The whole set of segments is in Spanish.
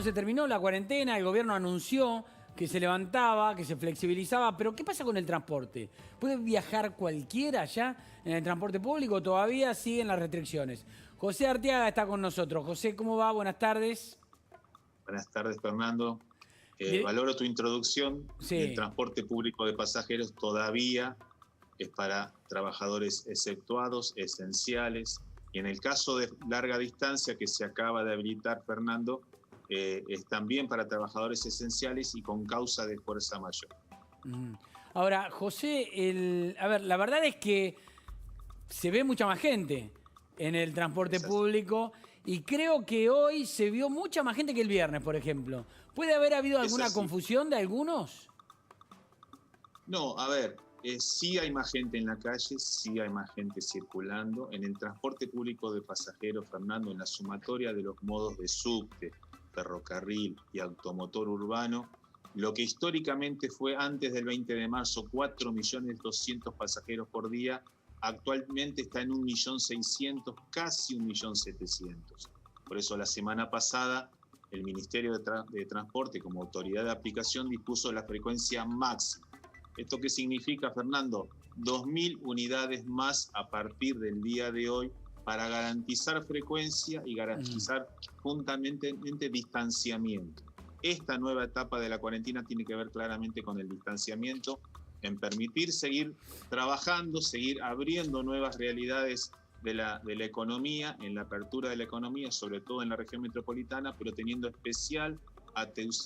se terminó la cuarentena, el gobierno anunció que se levantaba, que se flexibilizaba, pero ¿qué pasa con el transporte? ¿Puede viajar cualquiera ya en el transporte público? ¿Todavía siguen las restricciones? José Arteaga está con nosotros. José, ¿cómo va? Buenas tardes. Buenas tardes, Fernando. Dire- Valoro tu introducción. El Sí. transporte público de pasajeros todavía es para trabajadores exceptuados, esenciales. Y en el caso de larga distancia que se acaba de habilitar, Fernando, es también para trabajadores esenciales y con causa de fuerza mayor. Mm. Ahora, José, a ver, la verdad es que se ve mucha más gente en el transporte Es así. público y creo que hoy se vio mucha más gente que el viernes, por ejemplo. ¿Puede haber habido Es alguna así. confusión de algunos? No, a ver, sí hay más gente en la calle, sí hay más gente circulando. En el transporte público de pasajeros, Fernando, en la sumatoria de los modos de subte, ferrocarril y automotor urbano, lo que históricamente fue antes del 20 de marzo 4.200.000 pasajeros por día, actualmente está en 1.600.000, casi 1.700.000. Por eso la semana pasada el Ministerio de Transporte, como autoridad de aplicación, dispuso la frecuencia máxima. ¿Esto qué significa, Fernando? 2.000 unidades más a partir del día de hoy para garantizar frecuencia y garantizar fundamentalmente distanciamiento. Esta nueva etapa de la cuarentena tiene que ver claramente con el distanciamiento, en permitir seguir trabajando, seguir abriendo nuevas realidades de la economía, en la apertura de la economía, sobre todo en la región metropolitana, pero teniendo especial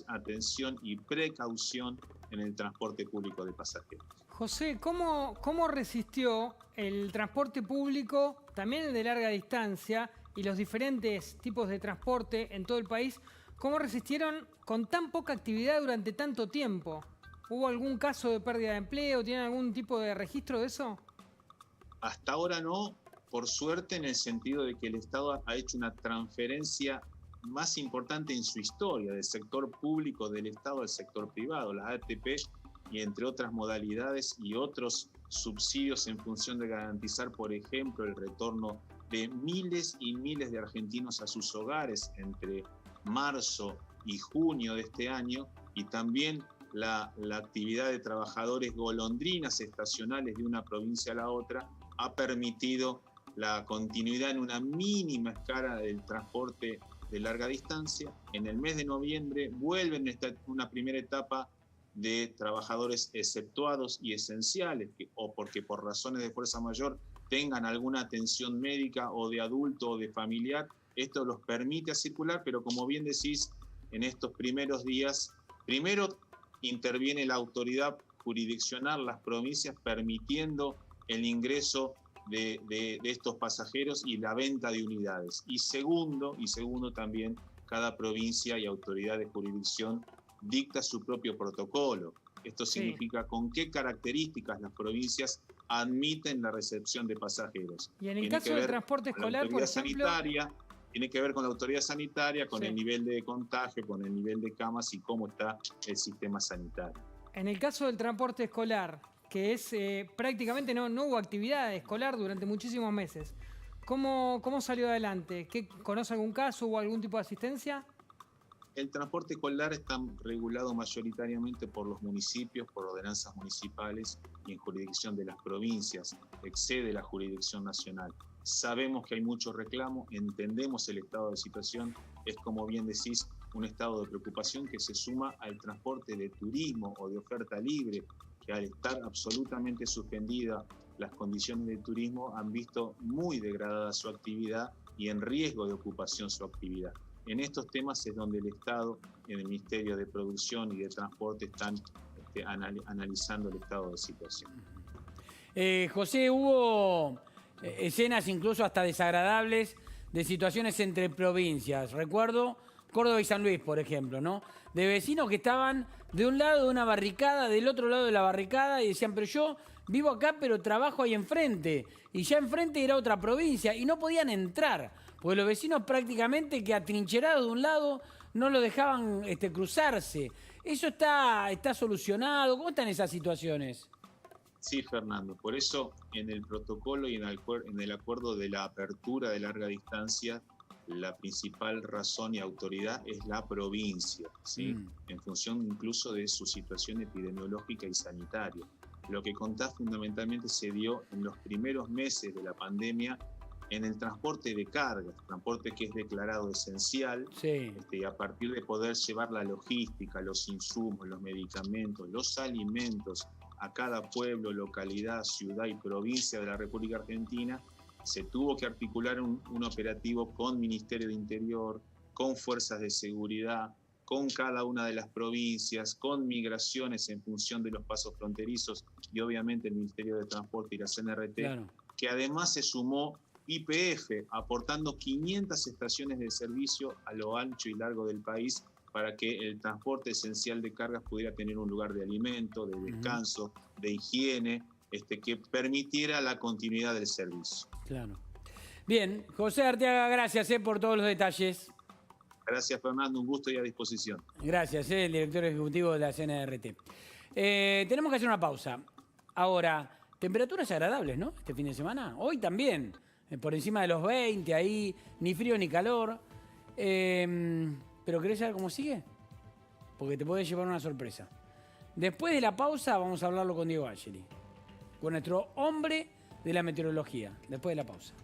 atención y precaución en el transporte público de pasajeros. José, ¿cómo resistió el transporte público, también el de larga distancia, y los diferentes tipos de transporte en todo el país? ¿Cómo resistieron con tan poca actividad durante tanto tiempo? ¿Hubo algún caso de pérdida de empleo? ¿Tienen algún tipo de registro de eso? Hasta ahora no, por suerte, en el sentido de que el Estado ha hecho una transferencia más importante en su historia del sector público del Estado al sector privado, las ATP, y entre otras modalidades y otros subsidios en función de garantizar, por ejemplo, el retorno de miles y miles de argentinos a sus hogares entre marzo y junio de este año, y también la actividad de trabajadores golondrinas estacionales de una provincia a la otra ha permitido la continuidad en una mínima escala del transporte de larga distancia. En el mes de noviembre vuelven una primera etapa de trabajadores exceptuados y esenciales, o porque por razones de fuerza mayor tengan alguna atención médica o de adulto o de familiar. Esto los permite circular, pero como bien decís, en estos primeros días, primero interviene la autoridad jurisdiccional, las provincias, permitiendo el ingreso de estos pasajeros y la venta de unidades. Y segundo también, cada provincia y autoridad de jurisdicción dicta su propio protocolo. Esto significa con qué características las provincias admiten la recepción de pasajeros. Y en el Tiene que caso del ver transporte con la escolar, por autoridad ejemplo, sanitaria, tiene que ver con la autoridad sanitaria, con el nivel de contagio, con el nivel de camas y cómo está el sistema sanitario. en el caso del transporte escolar, que es prácticamente no hubo actividad escolar durante muchísimos meses, ¿cómo salió adelante? ¿Conoce algún caso o algún tipo de asistencia? El transporte escolar está regulado mayoritariamente por los municipios, por ordenanzas municipales y en jurisdicción de las provincias, excede la jurisdicción nacional. Sabemos que hay mucho reclamo, entendemos el estado de situación, es como bien decís, un estado de preocupación que se suma al transporte de turismo o de oferta libre, que al estar absolutamente suspendida las condiciones de turismo han visto muy degradada su actividad y en riesgo de ocupación su actividad. En estos temas es donde el Estado, en el Ministerio de Producción y de Transporte, están analizando el estado de situación. José, hubo escenas incluso hasta desagradables de situaciones entre provincias. Recuerdo Córdoba y San Luis, por ejemplo, ¿no? De vecinos que estaban de un lado de una barricada, del otro lado de la barricada, y decían, pero yo vivo acá, pero trabajo ahí enfrente. Y ya enfrente era otra provincia, y no podían entrar, porque los vecinos prácticamente que atrincherados de un lado no lo dejaban cruzarse. ¿Eso está solucionado? ¿Cómo están esas situaciones? Sí, Fernando, por eso en el protocolo y en el acuerdo de la apertura de larga distancia, la principal razón y autoridad es la provincia, ¿sí? En función incluso de su situación epidemiológica y sanitaria. Lo que contás fundamentalmente se dio en los primeros meses de la pandemia en el transporte de cargas, transporte que es declarado esencial, Sí. y a partir de poder llevar la logística, los insumos, los medicamentos, los alimentos a cada pueblo, localidad, ciudad y provincia de la República Argentina, se tuvo que articular un operativo con Ministerio de Interior, con fuerzas de seguridad, con cada una de las provincias, con migraciones en función de los pasos fronterizos y obviamente el Ministerio de Transporte y la CNRT, Claro. que además se sumó YPF, aportando 500 estaciones de servicio a lo ancho y largo del país para que el transporte esencial de cargas pudiera tener un lugar de alimento, de descanso, de higiene, que permitiera la continuidad del servicio. Claro. Bien, José Arteaga, gracias por todos los detalles. Gracias, Fernando, un gusto y a disposición. Gracias, el director ejecutivo de la CNRT. Tenemos que hacer una pausa. Ahora, temperaturas agradables, ¿no? Este fin de semana. Hoy también, por encima de los 20, ahí, ni frío ni calor. ¿Pero querés saber cómo sigue? Porque te puede llevar una sorpresa. Después de la pausa vamos a hablarlo con Diego Angeli, con nuestro hombre de la meteorología. Después de la pausa.